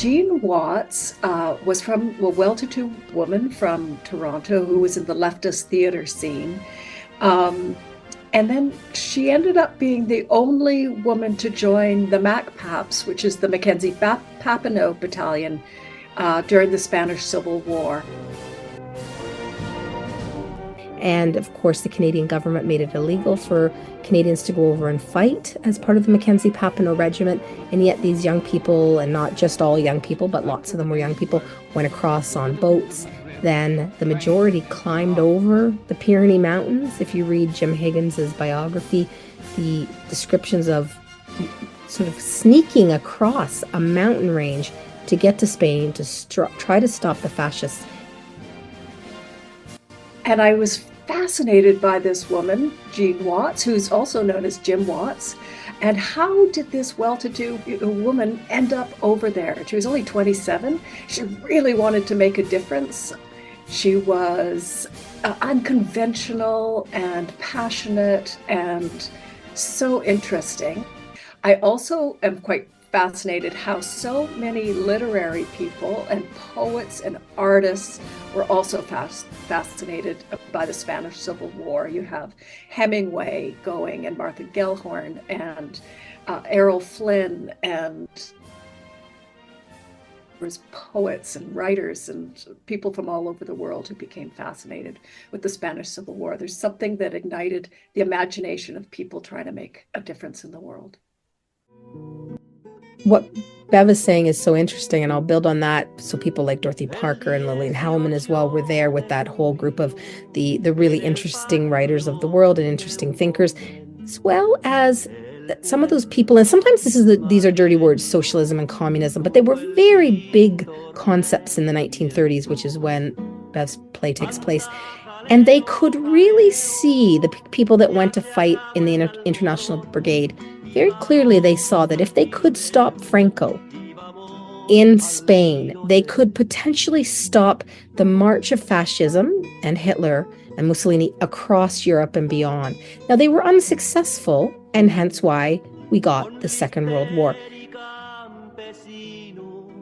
Jean Watts was from a well-to-do woman from Toronto who was in the leftist theater scene. And then she ended up being the only woman to join the MacPaps, which is the MacKenzie-Papineaus battalion, during the Spanish Civil War. And of course, the Canadian government made it illegal for Canadians to go over and fight as part of the MacKenzie-Papineaus regiment. And yet these young people, and not just all young people, but lots of them were young people, went across on boats. Then the majority climbed over the Pyrenees Mountains. If you read Jim Higgins' biography, the descriptions of sort of sneaking across a mountain range to get to Spain to try to stop the fascists. And I was fascinated by this woman, Jean Watts, who's also known as Jim Watts. And how did this well-to-do woman end up over there? She was only 27. She really wanted to make a difference. She was unconventional and passionate and so interesting. I also am quite fascinated how so many literary people and poets and artists were also fascinated by the Spanish Civil War. You have Hemingway going, and Martha Gellhorn, and Errol Flynn, and there's poets and writers and people from all over the world who became fascinated with the Spanish Civil War. There's something that ignited the imagination of people trying to make a difference in the world. What Bev is saying is so interesting, and I'll build on that. So people like Dorothy Parker and Lillian Hellman as well were there with that whole group of the really interesting writers of the world and interesting thinkers, as well as some of those people. And sometimes these are dirty words, socialism and communism, but they were very big concepts in the 1930s, which is when Bev's play takes place. And they could really see the people that went to fight in the International Brigade. Very clearly, they saw that if they could stop Franco in Spain, they could potentially stop the march of fascism and Hitler and Mussolini across Europe and beyond. Now, they were unsuccessful, and hence why we got the Second World War.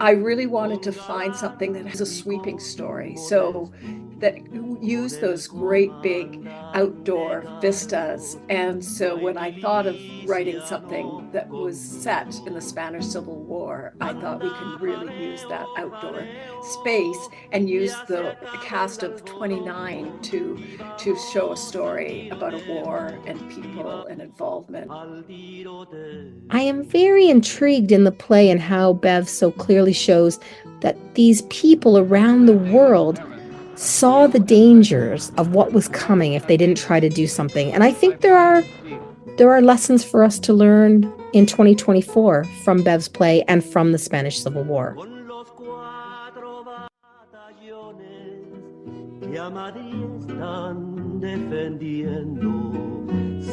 I really wanted to find something that has a sweeping story, so that use those great big outdoor vistas. And so when I thought of writing something that was set in the Spanish Civil War, I thought we could really use that outdoor space and use the cast of 29 to show a story about a war and people and involvement. I am very intrigued in the play and how Bev so clearly shows that these people around the world saw the dangers of what was coming if they didn't try to do something. And I think there are lessons for us to learn in 2024 from Bev's play and from the Spanish Civil War.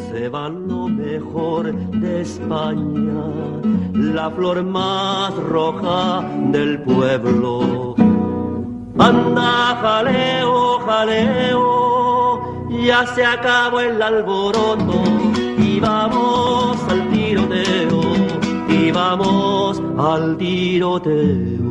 Se va lo mejor de España, la flor más roja del pueblo. Anda, jaleo, jaleo, ya se acabó el alboroto y vamos al tiroteo, y vamos al tiroteo.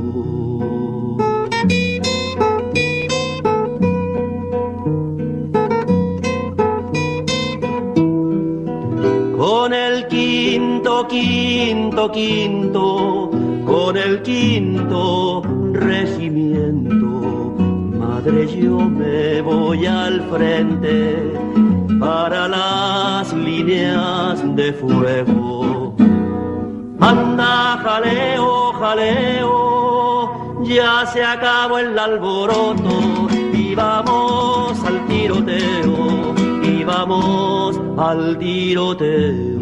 Con el quinto, quinto, quinto, con el quinto regimiento, madre, yo me voy al frente para las líneas de fuego. Anda, jaleo, jaleo, ya se acabó el alboroto y vamos al tiroteo, y vamos al tiroteo.